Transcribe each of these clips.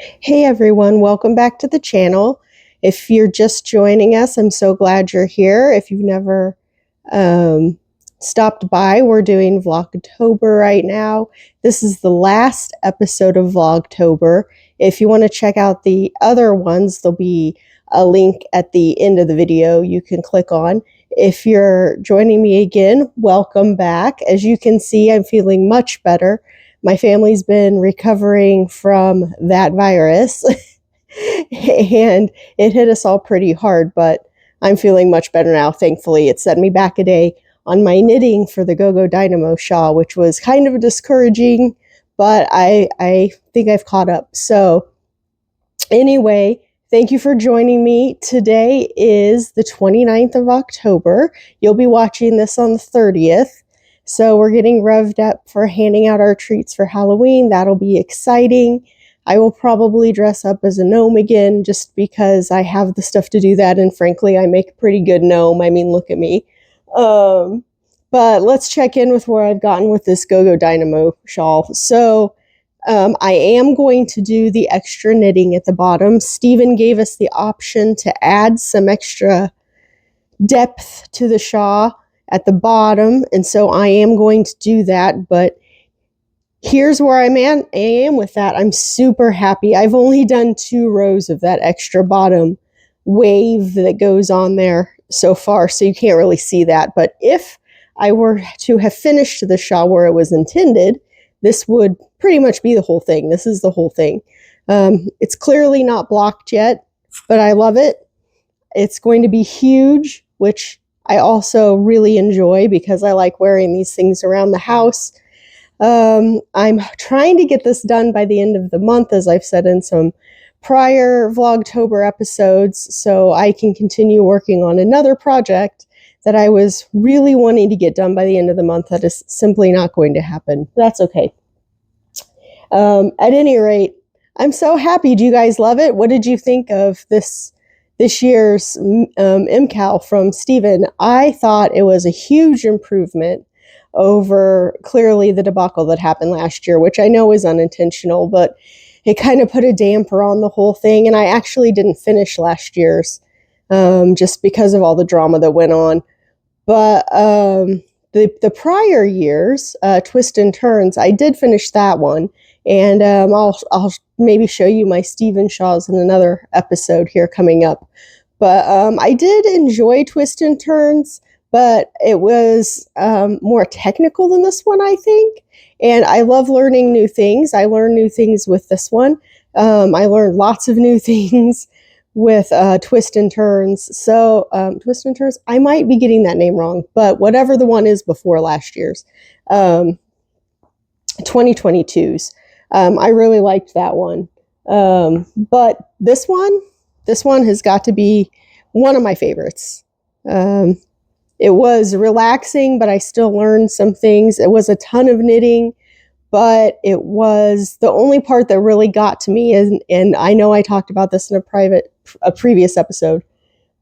Hey everyone, welcome back to the channel. If you're just joining us, I'm so glad you're here. If you've never um, stopped by, we're doing Vlogtober right now. This is the last episode of Vlogtober. If you want to check out the other ones, there'll be a link at the end of the video you can click on. If you're joining me again, welcome back. As you can see, I'm feeling much better. My family's been recovering from that virus and it hit us all pretty hard, but I'm feeling much better now, thankfully. It set me back a day on my knitting for the Dynamo shawl, which was kind of discouraging, but I think I've caught up. So anyway, thank you for joining me. Today is the 29th of October. You'll be watching this on the 30th. So we're getting revved up for handing out our treats for Halloween. That'll be exciting. I will probably dress up as a gnome again just because I have the stuff to do that. And frankly, I make a pretty good gnome. I mean, look at me. But let's check in with where I've gotten with this Dynamo shawl. So I am going to do the extra knitting at the bottom. Stephen gave us the option to add some extra depth to the shawl at the bottom, and so I am going to do that, but here's where I am with that. I'm super happy. I've only done 2 rows of that extra bottom wave that goes on there so far, so you can't really see that, but if I were to have finished the shawl where it was intended, this would pretty much be the whole thing. This is the whole thing. It's clearly not blocked yet, but I love it. It's going to be huge, which I also really enjoy because I like wearing these things around the house. I'm trying to get this done by the end of the month, as I've said in some prior Vlogtober episodes, so I can continue working on another project that I was really wanting to get done by the end of the month that is simply not going to happen. That's okay. At any rate, I'm so happy. Do you guys love it? What did you think of this year's MCAL from Stephen? I thought it was a huge improvement over clearly the debacle that happened last year, which I know is unintentional, but it kind of put a damper on the whole thing. And I actually didn't finish last year's just because of all the drama that went on. But the prior years, Twist and Turns, I did finish that one. And I'll maybe show you my Stephen Shaw's in another episode here coming up. But I did enjoy Twist and Turns, but it was more technical than this one, I think. And I love learning new things. I learned new things with this one. I learned lots of new things with Twist and Turns. So Twist and Turns, I might be getting that name wrong, but whatever the one is before last year's, 2022's. I really liked that one. But this one has got to be one of my favorites. It was relaxing, but I still learned some things. It was a ton of knitting, but it was the only part that really got to me, and I know I talked about this in a previous episode,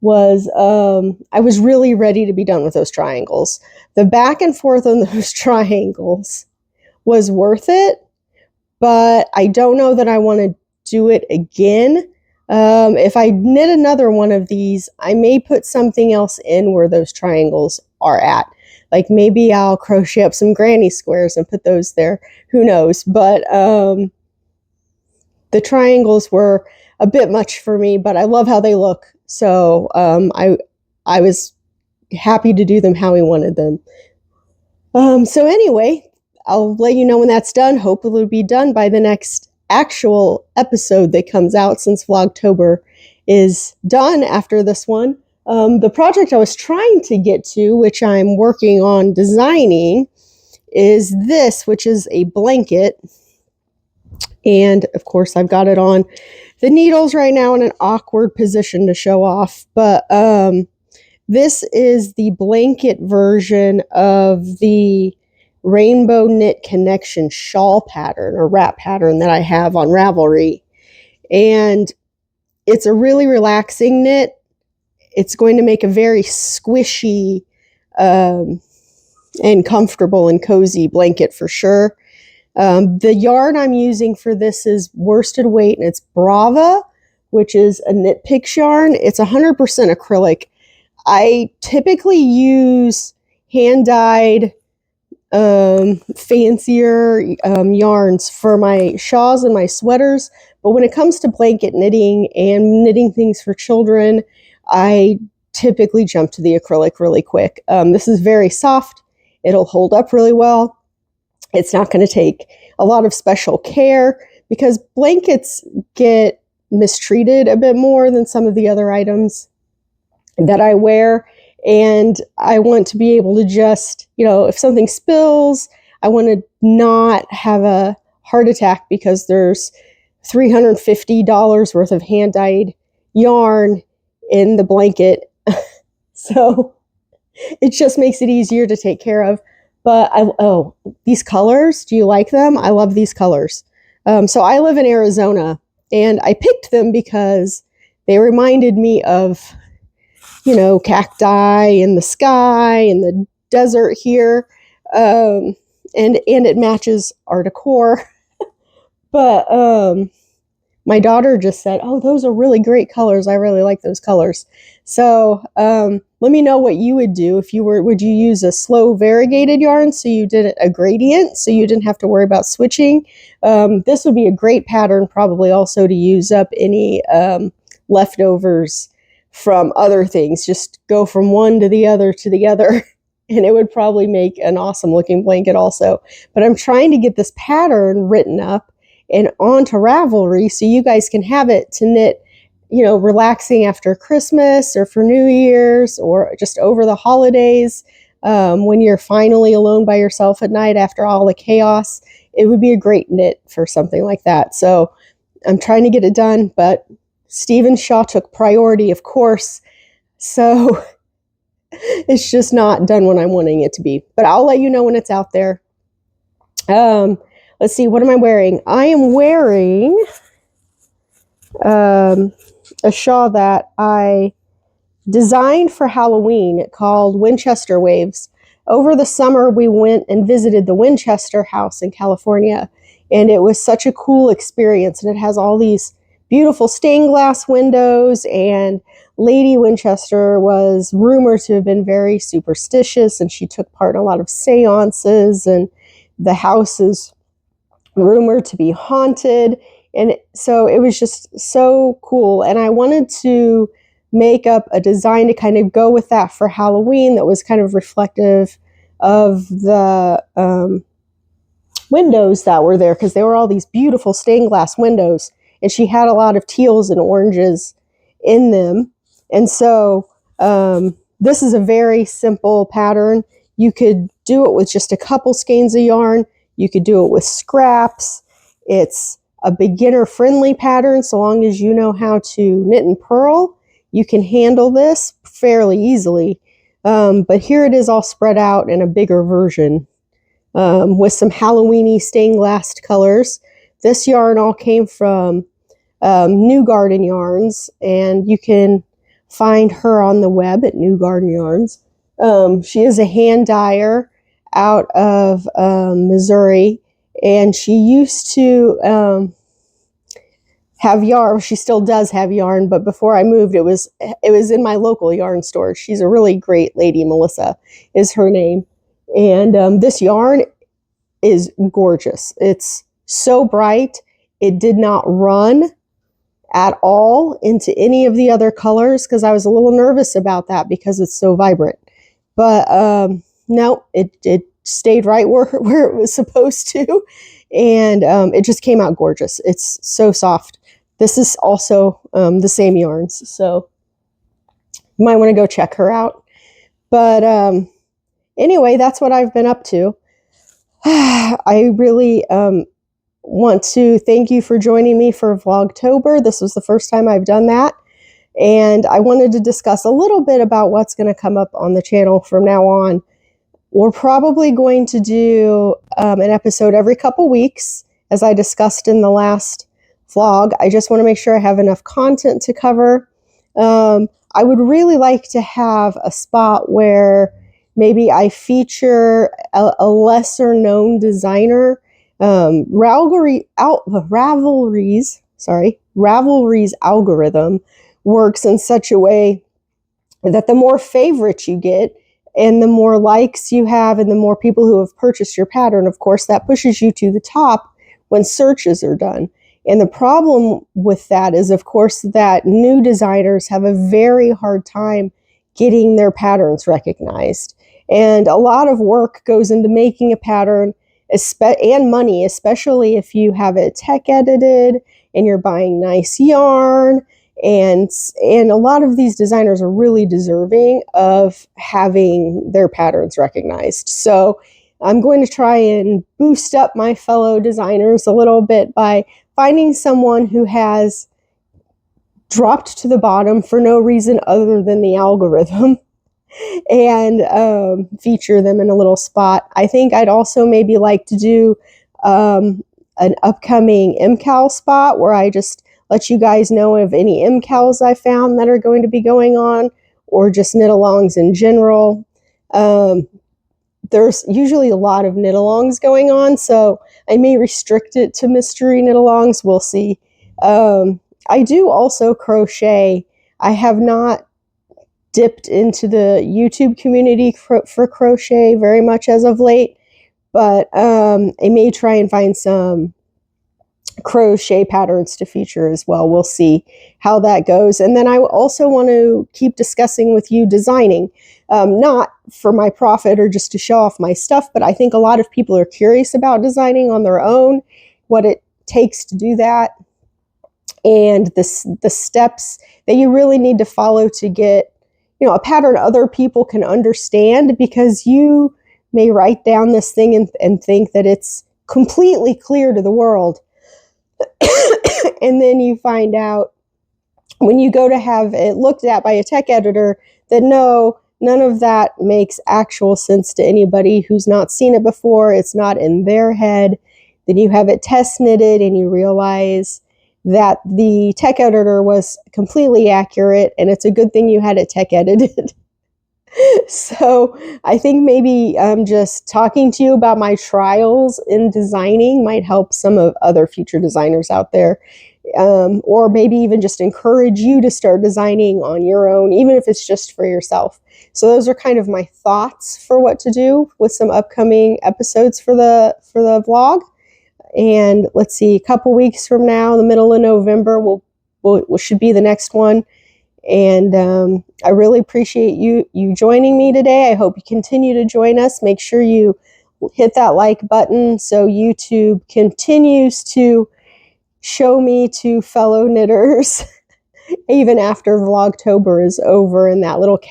was I was really ready to be done with those triangles. The back and forth on those triangles was worth it, but I don't know that I want to do it again. If I knit another one of these, I may put something else in where those triangles are at. Like maybe I'll crochet up some granny squares and put those there. Who knows? But the triangles were a bit much for me, but I love how they look. So I was happy to do them how we wanted them. So anyway, I'll let you know when that's done. Hopefully it'll be done by the next actual episode that comes out, since Vlogtober is done after this one. The project I was trying to get to, which I'm working on designing, is this, which is a blanket. And of course I've got it on the needles right now in an awkward position to show off. But this is the blanket version of the Rainbow Knit Connection shawl pattern or wrap pattern that I have on Ravelry. And it's a really relaxing knit. It's going to make a very squishy and comfortable and cozy blanket for sure. The yarn I'm using for this is worsted weight, and it's Brava, which is a Knit Picks yarn. It's 100% acrylic. I typically use hand-dyed, fancier yarns for my shawls and my sweaters, but when it comes to blanket knitting and knitting things for children, I typically jump to the acrylic really quick. This is very soft. It'll hold up really well. It's not going to take a lot of special care because blankets get mistreated a bit more than some of the other items that I wear. And I want to be able to just, if something spills, I want to not have a heart attack because there's $350 worth of hand-dyed yarn in the blanket. So it just makes it easier to take care of. But these colors, do you like them? I love these colors. So I live in Arizona, and I picked them because they reminded me of, cacti in the sky and the desert here. And it matches our decor. But my daughter just said, "Oh, those are really great colors. I really like those colors." So let me know what you would do if you were. Would you use a slow variegated yarn so you did a gradient so you didn't have to worry about switching? This would be a great pattern probably also to use up any leftovers from other things. Just go from one to the other and it would probably make an awesome looking blanket also. But I'm trying to get this pattern written up and onto Ravelry so you guys can have it to knit, relaxing after Christmas or for New Year's or just over the holidays, when you're finally alone by yourself at night after all the chaos. It would be a great knit for something like that. So I'm trying to get it done, but Stephen Shaw took priority, of course. So it's just not done when I'm wanting it to be. But I'll let you know when it's out there. Let's see, what am I wearing? I am wearing a shawl that I designed for Halloween called Winchester Waves. Over the summer, we went and visited the Winchester House in California, and it was such a cool experience. And it has all these beautiful stained glass windows, and Lady Winchester was rumored to have been very superstitious, and she took part in a lot of seances, and the house is rumored to be haunted. And so it was just so cool. And I wanted to make up a design to kind of go with that for Halloween that was kind of reflective of the windows that were there, because they were all these beautiful stained glass windows. And she had a lot of teals and oranges in them. And so this is a very simple pattern. You could do it with just a couple skeins of yarn. You could do it with scraps. It's a beginner-friendly pattern. So long as you know how to knit and purl, you can handle this fairly easily. But here it is all spread out in a bigger version with some Halloween-y stained glass colors. This yarn all came from New Garden Yarns, and you can find her on the web at New Garden Yarns. She is a hand dyer out of Missouri, and she used to have yarn. She still does have yarn, but before I moved, it was in my local yarn store. She's a really great lady. Melissa is her name, and this yarn is gorgeous. It's so bright. It did not run at all into any of the other colors because I was a little nervous about that because it's so vibrant. But no, it stayed right where it was supposed to, and it just came out gorgeous. It's so soft. This is also the same yarns, so you might want to go check her out. But anyway, that's what I've been up to. I really want to thank you for joining me for Vlogtober. This was the first time I've done that, and I wanted to discuss a little bit about what's going to come up on the channel from now on. We're probably going to do an episode every couple weeks, as I discussed in the last vlog. I just want to make sure I have enough content to cover. I would really like to have a spot where maybe I feature a lesser known designer. Ravelry's algorithm works in such a way that the more favorites you get and the more likes you have and the more people who have purchased your pattern, of course, that pushes you to the top when searches are done. And the problem with that is, of course, that new designers have a very hard time getting their patterns recognized. And a lot of work goes into making a pattern and money, especially if you have it tech edited and you're buying nice yarn. And a lot of these designers are really deserving of having their patterns recognized. So I'm going to try and boost up my fellow designers a little bit by finding someone who has dropped to the bottom for no reason other than the algorithm and feature them in a little spot. I think I'd also maybe like to do an upcoming MCAL spot where I just let you guys know of any MCALs I found that are going to be going on, or just knit-alongs in general. There's usually a lot of knit-alongs going on, so I may restrict it to mystery knit-alongs. We'll see. I do also crochet. I have not dipped into the YouTube community for crochet very much as of late, but I may try and find some crochet patterns to feature as well. We'll see how that goes. And then I also want to keep discussing with you designing, not for my profit or just to show off my stuff, but I think a lot of people are curious about designing on their own, what it takes to do that, and the steps that you really need to follow to get, a pattern other people can understand, because you may write down this thing and think that it's completely clear to the world. And then you find out when you go to have it looked at by a tech editor that no, none of that makes actual sense to anybody who's not seen it before. It's not in their head. Then you have it test knitted and you realize that the tech editor was completely accurate, and it's a good thing you had it tech edited. So I think maybe just talking to you about my trials in designing might help some of other future designers out there, or maybe even just encourage you to start designing on your own, even if it's just for yourself. So those are kind of my thoughts for what to do with some upcoming episodes for the vlog. And let's see, a couple weeks from now, in the middle of November, we'll should be the next one. And I really appreciate you joining me today. I hope you continue to join us. Make sure you hit that like button so YouTube continues to show me to fellow knitters even after Vlogtober is over and that little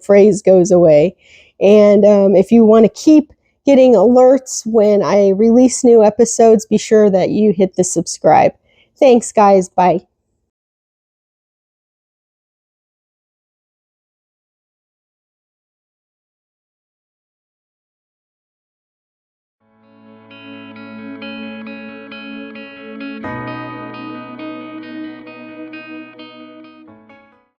phrase goes away. And if you want to keep getting alerts when I release new episodes, be sure that you hit the subscribe. Thanks, guys. Bye.